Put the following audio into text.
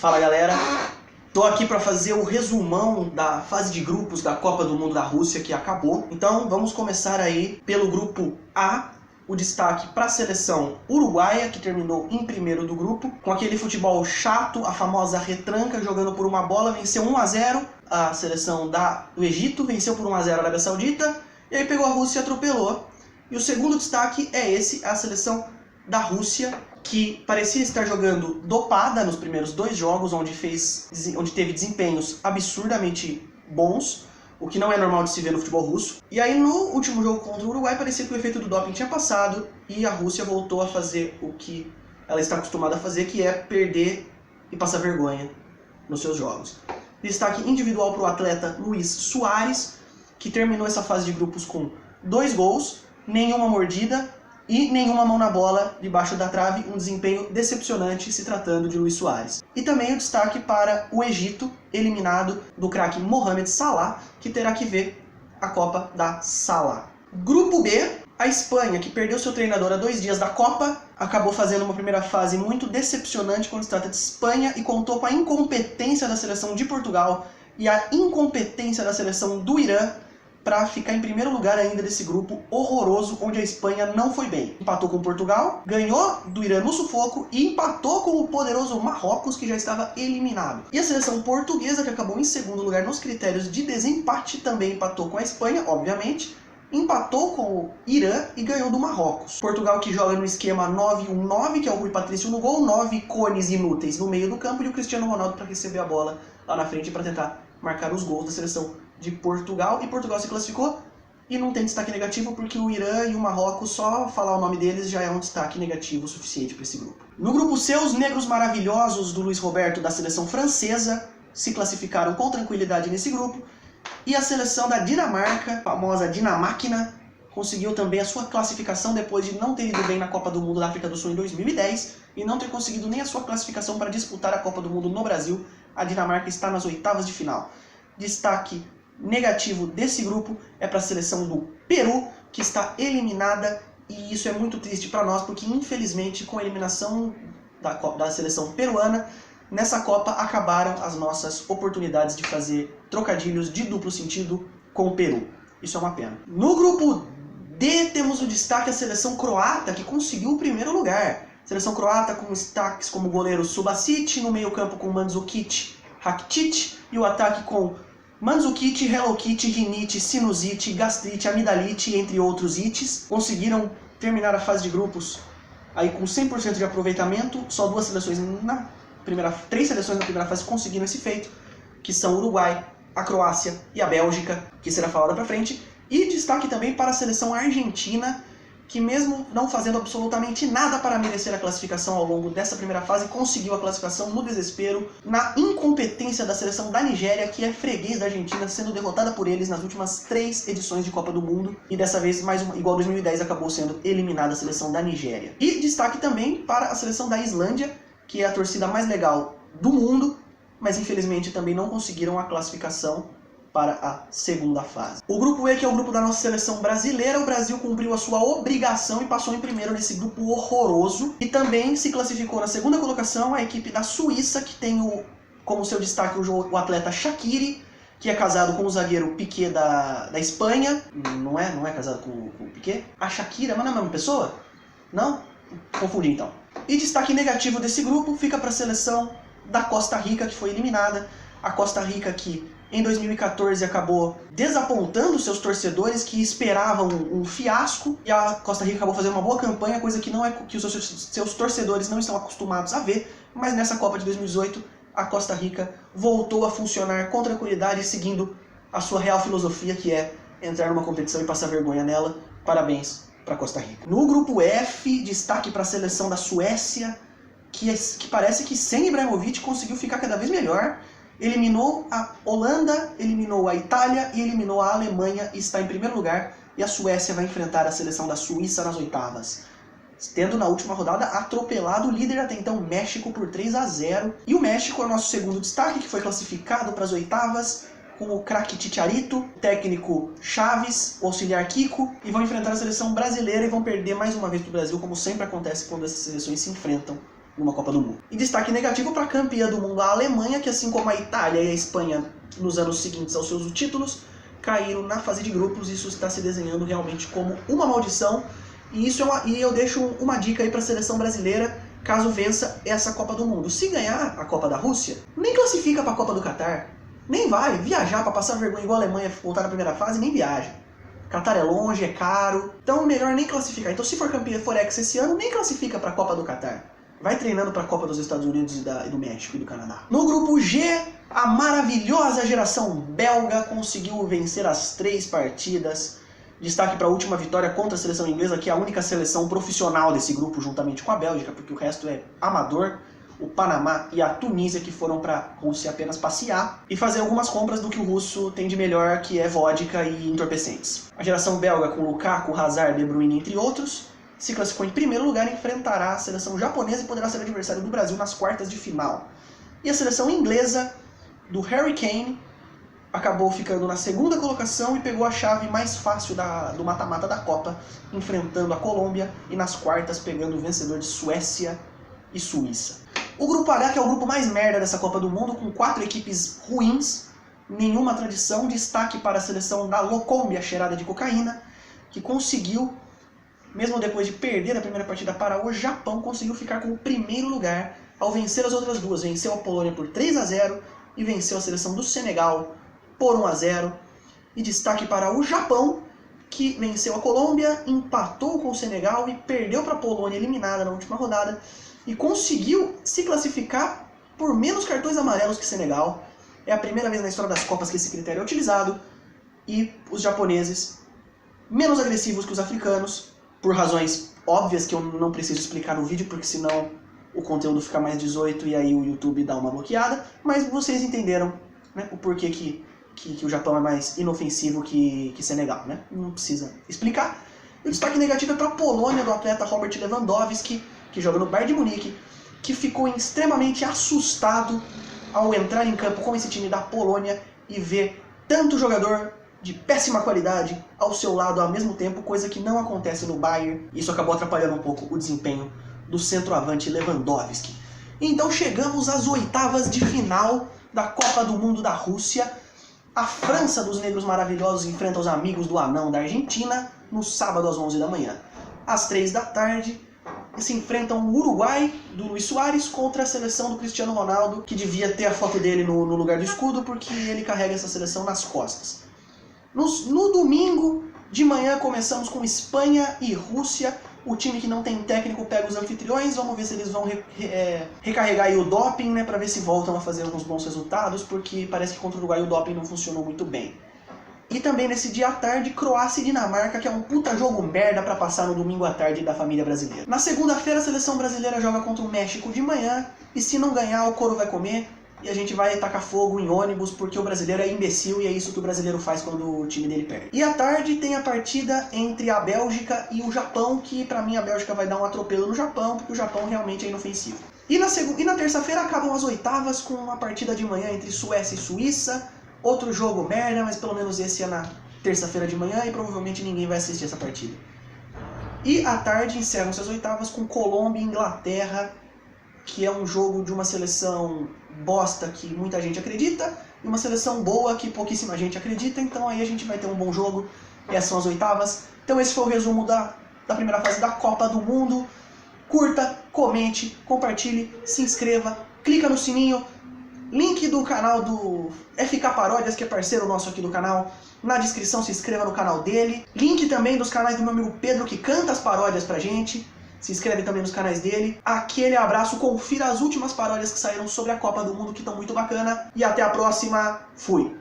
Fala galera, tô aqui para fazer o resumão da fase de grupos da Copa do Mundo da Rússia que acabou. Então vamos começar aí pelo grupo A, o destaque para a seleção uruguaia, que terminou em primeiro do grupo, com aquele futebol chato, a famosa retranca, jogando por uma bola, venceu 1-0 a seleção do Egito, venceu por 1-0 a Arábia Saudita, e aí pegou a Rússia e atropelou. E o segundo destaque é esse, a seleção da Rússia, que parecia estar jogando dopada nos primeiros dois jogos, onde teve desempenhos absurdamente bons, o que não é normal de se ver no futebol russo. E aí no último jogo contra o Uruguai parecia que o efeito do doping tinha passado e a Rússia voltou a fazer o que ela está acostumada a fazer, que é perder e passar vergonha nos seus jogos. Destaque individual para o atleta Luis Soares, que terminou essa fase de grupos com 2 gols, nenhuma mordida e nenhuma mão na bola debaixo da trave, um desempenho decepcionante se tratando de Luis Soares. E também o destaque para o Egito, eliminado do craque Mohamed Salah, que terá que ver a Copa da Salah. Grupo B, a Espanha, que perdeu seu treinador há 2 dias da Copa, acabou fazendo uma primeira fase muito decepcionante quando se trata de Espanha e contou com a incompetência da seleção de Portugal e a incompetência da seleção do Irã para ficar em primeiro lugar ainda desse grupo horroroso, onde a Espanha não foi bem. Empatou com Portugal, ganhou do Irã no sufoco e empatou com o poderoso Marrocos, que já estava eliminado. E a seleção portuguesa, que acabou em segundo lugar nos critérios de desempate, também empatou com a Espanha, obviamente, empatou com o Irã e ganhou do Marrocos. Portugal, que joga no esquema 9-1-9, que é o Rui Patrício no gol, 9 cones inúteis no meio do campo e o Cristiano Ronaldo para receber a bola lá na frente para tentar marcar os gols da seleção de Portugal. E Portugal se classificou e não tem destaque negativo porque o Irã e o Marrocos, só falar o nome deles já é um destaque negativo suficiente para esse grupo. No grupo C, os negros maravilhosos do Luiz Roberto da seleção francesa se classificaram com tranquilidade nesse grupo. E a seleção da Dinamarca, a famosa Dinamáquina, conseguiu também a sua classificação depois de não ter ido bem na Copa do Mundo da África do Sul em 2010 e não ter conseguido nem a sua classificação para disputar a Copa do Mundo no Brasil. A Dinamarca está nas oitavas de final. Destaque negativo desse grupo é para a seleção do Peru, que está eliminada, e isso é muito triste para nós, porque infelizmente com a eliminação da seleção peruana, nessa Copa acabaram as nossas oportunidades de fazer trocadilhos de duplo sentido com o Peru. Isso é uma pena. No grupo D temos o destaque a seleção croata, que conseguiu o primeiro lugar. Seleção croata com destaques como o goleiro Subasic, no meio campo com Mandzukic, Rakitic, e o ataque com Mandzukic, Hello Kitty, rinite, sinusite, gastrite, amidalite, entre outros ites. Conseguiram terminar a fase de grupos aí com 100% de aproveitamento. Só 3 seleções na primeira fase conseguiram esse feito, que são o Uruguai, a Croácia e a Bélgica, que será falada para frente. E destaque também para a seleção argentina, que mesmo não fazendo absolutamente nada para merecer a classificação ao longo dessa primeira fase, conseguiu a classificação no desespero, na incompetência da seleção da Nigéria, que é freguês da Argentina, sendo derrotada por eles nas últimas 3 edições de Copa do Mundo, e dessa vez, igual 2010, acabou sendo eliminada a seleção da Nigéria. E destaque também para a seleção da Islândia, que é a torcida mais legal do mundo, mas infelizmente também não conseguiram a classificação para a segunda fase. O grupo E, que é o grupo da nossa seleção brasileira, o Brasil cumpriu a sua obrigação e passou em primeiro nesse grupo horroroso. E também se classificou na segunda colocação a equipe da Suíça, que tem como seu destaque o atleta Shaqiri, que é casado com o zagueiro Piqué da Espanha. Não é casado com o Piqué? A Shakira, mas não é a mesma pessoa? Não? Confundi então. E destaque negativo desse grupo fica para a seleção da Costa Rica, que foi eliminada. A Costa Rica que em 2014 acabou desapontando seus torcedores que esperavam um fiasco, e a Costa Rica acabou fazendo uma boa campanha, coisa que não é que os seus torcedores não estão acostumados a ver, mas nessa Copa de 2018 a Costa Rica voltou a funcionar com tranquilidade, seguindo a sua real filosofia, que é entrar numa competição e passar vergonha nela. Parabéns para Costa Rica. No grupo F, destaque para a seleção da Suécia, que parece que sem Ibrahimovic conseguiu ficar cada vez melhor. Eliminou a Holanda, eliminou a Itália e eliminou a Alemanha e está em primeiro lugar. E a Suécia vai enfrentar a seleção da Suíça nas oitavas, tendo na última rodada atropelado o líder até então México por 3-0. E o México é o nosso segundo destaque, que foi classificado para as oitavas com o craque Chicharito, técnico Chaves, o auxiliar Kiko, e vão enfrentar a seleção brasileira e vão perder mais uma vez para o Brasil, como sempre acontece quando essas seleções se enfrentam numa Copa do Mundo. E destaque negativo para a campeã do mundo, a Alemanha, que assim como a Itália e a Espanha nos anos seguintes aos seus títulos, caíram na fase de grupos. Isso está se desenhando realmente como uma maldição. E eu deixo uma dica aí para a seleção brasileira, caso vença essa Copa do Mundo. Se ganhar a Copa da Rússia, nem classifica para a Copa do Catar. Nem vai viajar para passar vergonha igual a Alemanha voltar na primeira fase, nem viaja. Catar é longe, é caro, então melhor nem classificar. Então se for campeão Forex esse ano, nem classifica para a Copa do Catar. Vai treinando para a Copa dos Estados Unidos e do México e do Canadá. No grupo G, a maravilhosa geração belga conseguiu vencer as 3 partidas. Destaque para a última vitória contra a seleção inglesa, que é a única seleção profissional desse grupo, juntamente com a Bélgica, porque o resto é amador. O Panamá e a Tunísia, que foram para a Rússia apenas passear e fazer algumas compras do que o russo tem de melhor, que é vodka e entorpecentes. A geração belga, com Lukaku, Hazard, De Bruyne, entre outros, se classificou em primeiro lugar e enfrentará a seleção japonesa e poderá ser adversário do Brasil nas quartas de final. E a seleção inglesa, do Harry Kane, acabou ficando na segunda colocação e pegou a chave mais fácil do mata-mata da Copa, enfrentando a Colômbia e nas quartas pegando o vencedor de Suécia e Suíça. O grupo H, que é o grupo mais merda dessa Copa do Mundo, com 4 equipes ruins, nenhuma tradição. Destaque para a seleção da Locômbia, cheirada de cocaína, que conseguiu, mesmo depois de perder a primeira partida para o Japão, conseguiu ficar com o primeiro lugar ao vencer as outras duas. Venceu a Polônia por 3-0 e venceu a seleção do Senegal por 1-0. E destaque para o Japão, que venceu a Colômbia, empatou com o Senegal e perdeu para a Polônia, eliminada na última rodada, e conseguiu se classificar por menos cartões amarelos que Senegal. É a primeira vez na história das Copas que esse critério é utilizado. E os japoneses, menos agressivos que os africanos, por razões óbvias que eu não preciso explicar no vídeo, porque senão o conteúdo fica mais 18 e aí o YouTube dá uma bloqueada. Mas vocês entenderam, né, o porquê que o Japão é mais inofensivo que Senegal, né? Não precisa explicar. O destaque negativo é para a Polônia, do atleta Robert Lewandowski, que joga no Bayern de Munique, que ficou extremamente assustado ao entrar em campo com esse time da Polônia e ver tanto jogador de péssima qualidade ao seu lado ao mesmo tempo, coisa que não acontece no Bayern. Isso acabou atrapalhando um pouco o desempenho do centroavante Lewandowski. Então chegamos às oitavas de final da Copa do Mundo da Rússia. A França dos Negros Maravilhosos enfrenta os amigos do Anão da Argentina no sábado às 11 da manhã. Às 3 da tarde, se enfrentam o Uruguai, do Luis Soares, contra a seleção do Cristiano Ronaldo, que devia ter a foto dele no lugar do escudo, porque ele carrega essa seleção nas costas. No domingo de manhã começamos com Espanha e Rússia. O time que não tem técnico pega os anfitriões. Vamos ver se eles vão recarregar aí o doping, né, para ver se voltam a fazer uns bons resultados, porque parece que contra o Uruguai o doping não funcionou muito bem. E também nesse dia à tarde, Croácia e Dinamarca, que é um puta jogo merda pra passar no domingo à tarde da família brasileira. Na segunda-feira, a seleção brasileira joga contra o México de manhã, e se não ganhar, o couro vai comer, e a gente vai tacar fogo em ônibus, porque o brasileiro é imbecil, e é isso que o brasileiro faz quando o time dele perde. E à tarde tem a partida entre a Bélgica e o Japão, que pra mim a Bélgica vai dar um atropelo no Japão, porque o Japão realmente é inofensivo. E na terça-feira acabam as oitavas com uma partida de manhã entre Suécia e Suíça. Outro jogo merda, mas pelo menos esse é na terça-feira de manhã e provavelmente ninguém vai assistir essa partida. E à tarde encerram-se as oitavas com Colômbia e Inglaterra, que é um jogo de uma seleção bosta que muita gente acredita e uma seleção boa que pouquíssima gente acredita, então aí a gente vai ter um bom jogo. Essas são as oitavas. Então esse foi o resumo da primeira fase da Copa do Mundo. Curta, comente, compartilhe, se inscreva, clica no sininho. Link do canal do FK Paródias, que é parceiro nosso aqui do canal, na descrição. Se inscreva no canal dele. Link também dos canais do meu amigo Pedro, que canta as paródias pra gente. Se inscreve também nos canais dele. Aquele abraço, confira as últimas paródias que saíram sobre a Copa do Mundo, que estão muito bacana. E até a próxima. Fui!